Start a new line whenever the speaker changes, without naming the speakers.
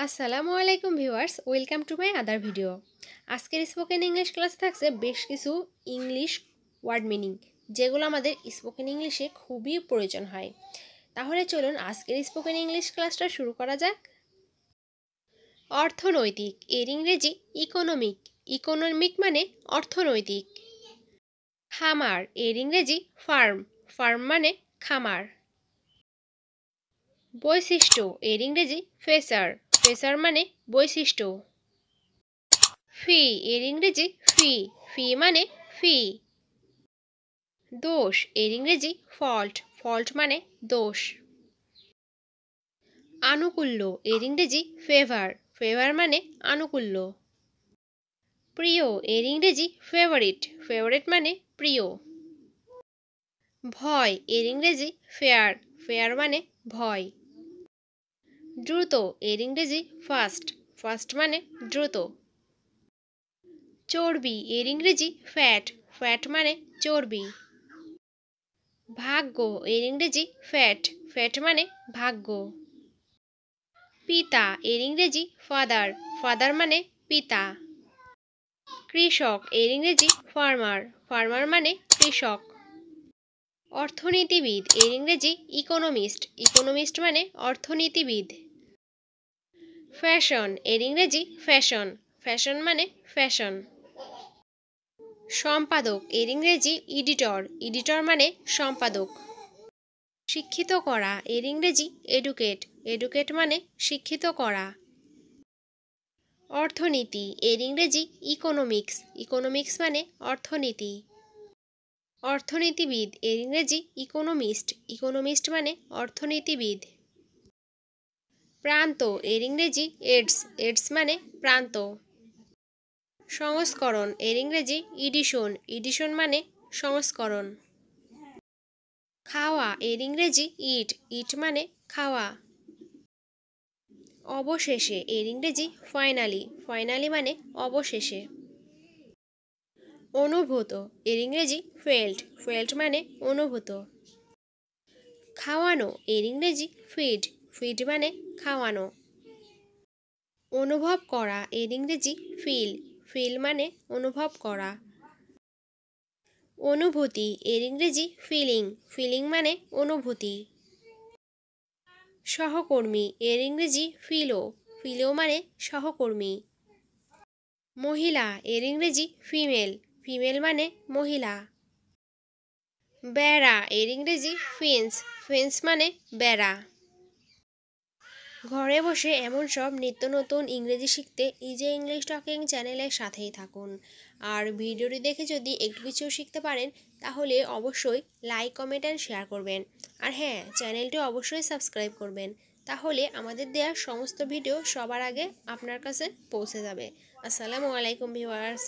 আসসালামু আলাইকুম viewers, welcome to my other video. আজকের স্পোকেন ইংলিশ ক্লাসে থাকছে বেশ কিছু ইংলিশ ওয়ার্ড মিনিং, যেগুলো আমাদের স্পোকেন ইংলিশে খুবই প্রয়োজন হয়। তাহলে চলুন আজকের স্পোকেন ইংলিশ ক্লাসটা শুরু করা যাক। অর্থনৈতিক এর ইংরেজি ইকোনমিক। ইকোনমিক মানে অর্থনৈতিক। খামার এর ইংরেজি ফার্ম। ফার্ম মানে খামার। বৈশিষ্ট্য এর ইংরেজি ফেচার। ফেচার মানে বৈশিষ্ট্য। ফি এর ইংরেজি ফি। ফি মানে ফি। দোষ এর ইংরেজি ফল্ট। ফল্ট মানে দোষ। আনুকূল্য এর ইংরেজি ফেভার। ফেভার মানে আনুকূল্য। প্রিয় এর ইংরেজি ফেভারিট। ফেভারিট মানে প্রিয়। ভয় এর ইংরেজি ফেয়ার। ফেয়ার মানে ভয়। দ্রুত এর ইংরেজি ফাস্ট। ফাস্ট মানে দ্রুত। চর্বি এর ইংরেজি ফ্যাট। ফ্যাট মানে চর্বি। ভাগ্য এর ইংরেজি ফ্যাট। ফ্যাট মানে ভাগ্য। পিতা এর ইংরেজি ফাদার। ফাদার মানে পিতা। কৃষক এর ইংরেজি ফার্মার। ফার্মার মানে কৃষক। অর্থনীতিবিদ এর ইংরেজি ইকোনমিস্ট। ইকোনমিস্ট মানে অর্থনীতিবিদ। ফ্যাশন এর ইংরেজি ফ্যাশন। ফ্যাশন মানে ফ্যাশন। সম্পাদক এর ইংরেজি এডিটর। এডিটর মানে সম্পাদক। শিক্ষিত করা এর ইংরেজি এডুকেট। এডুকেট মানে শিক্ষিত করা। অর্থনীতি এর ইংরেজি ইকোনমিক্স। ইকোনমিক্স মানে অর্থনীতি। অর্থনীতিবিদ এর ইংরেজি ইকোনমিস্ট। ইকোনমিস্ট মানে অর্থনীতিবিদ। প্রান্ত এর ইংরেজি এডস। এডস মানে প্রান্ত। সংস্করণ এর ইংরেজি ইডিশন। ইডিশন মানে সংস্করণ। খাওয়া এর ইংরেজি ইট। ইট মানে খাওয়া। অবশেষে এর ইংরেজি ফাইনালি। ফাইনালি মানে অবশেষে। অনুভূত এর ইংরেজি ফেল্ট। ফেল্ট মানে অনুভূত। খাওয়ানো এর ইংরেজি ফিড। ফিড মানে খাওয়ানো। অনুভব করা এর ইংরেজি ফিল। ফিল মানে অনুভব করা। অনুভূতি এর ইংরেজি ফিলিং। ফিলিং মানে অনুভূতি। সহকর্মী এর ইংরেজি ফিলো। ফিলো মানে সহকর্মী। মহিলা এর ইংরেজি ফিমেল। ফিমেল মানে মহিলা। বেড়া এর ইংরেজি ফেন্স। ফেন্স মানে বেড়া। ঘরে বসে এমন সব নিত্য নতুন ইংরেজি শিখতে ইজি ইংলিশ টকিং চ্যানেলের সাথেই থাকুন। আর ভিডিওটি দেখে যদি একটু কিছু শিখতে পারেন তাহলে অবশ্যই লাইক, কমেন্ট অ্যান্ড শেয়ার করবেন। আর হ্যাঁ, চ্যানেলটি অবশ্যই সাবস্ক্রাইব করবেন, তাহলে আমাদের দেওয়া সমস্ত ভিডিও সবার আগে আপনার কাছে পৌঁছে যাবে। আসসালামু আলাইকুম ভিউয়ার্স।